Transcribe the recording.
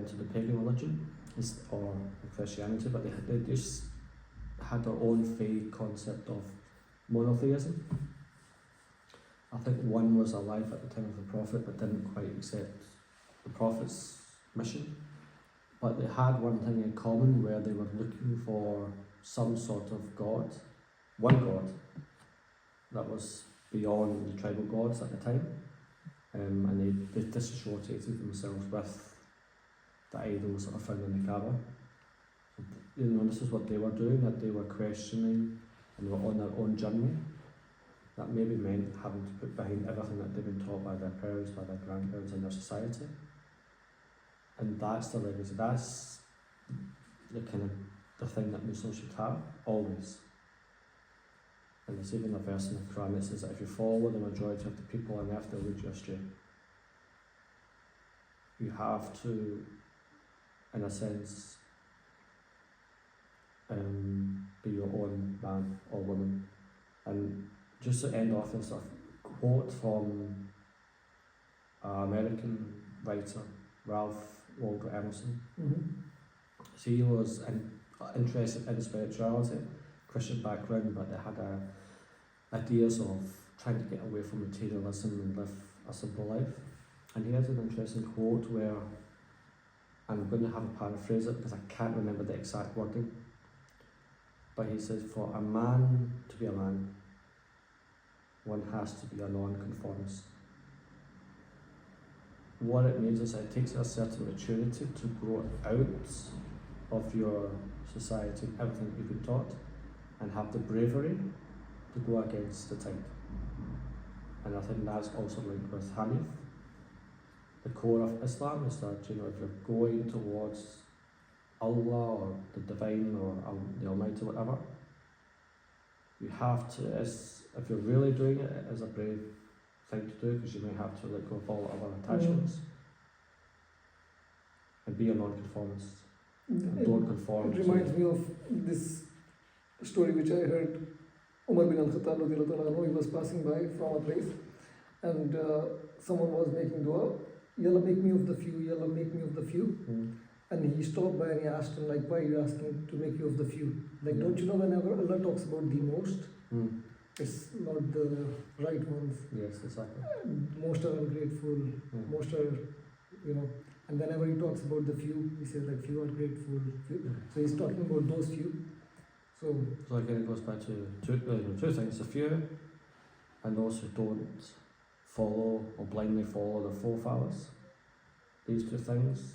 into the pagan religion or Christianity, but they just had their own vague concept of monotheism. I think one was alive at the time of the prophet but didn't quite accept the prophet's mission. But they had one thing in common where they were looking for some sort of God, one God, that was beyond the tribal gods at the time. And they disassociated themselves with the idols that are found in the Kaaba. This is what they were doing, that they were questioning and they were on their own journey. That maybe meant having to put behind everything that they've been taught by their parents, by their grandparents in their society. And that's the legacy, that's the kind of the thing that Muslims should have, always. And there's even a verse in the Quran that says that if you follow the majority of the people on earth, they'll lead you astray. You have to, in a sense, be your own man or woman. And just to end off this, a quote from an American writer, Ralph Waldo Emerson. So he was interested in spirituality, Christian background, but they had ideas of trying to get away from materialism and live a simple life. And he has an interesting quote where I'm going to have to paraphrase it because I can't remember the exact wording. But he says, for a man to be a man, one has to be a non-conformist. What it means is it takes a certain maturity to grow out of your society, everything you've been taught, and have the bravery to go against the tide. And I think that's also linked with Hanif. The core of Islam is that, if you're going towards Allah or the divine or the Almighty, whatever, you have to, if you're really doing it, it is a brave thing to do because you may have to let go of all other attachments and be a non-conformist. And don't conform. It reminds me of this story which I heard. Umar bin al-Khattab, he was passing by from a place and someone was making dua, Ya Allah, make me of the few, Ya Allah, make me of the few. And he stopped by and he asked him, why are you asking to make you of the few? Don't you know whenever Allah talks about the most, it's not the right ones. Yes, exactly. Most are ungrateful, most are, and whenever he talks about the few, he says few are grateful. So he's talking about those few. So again, it goes back to two things: the few, and those who don't follow or blindly follow their forefathers. These two things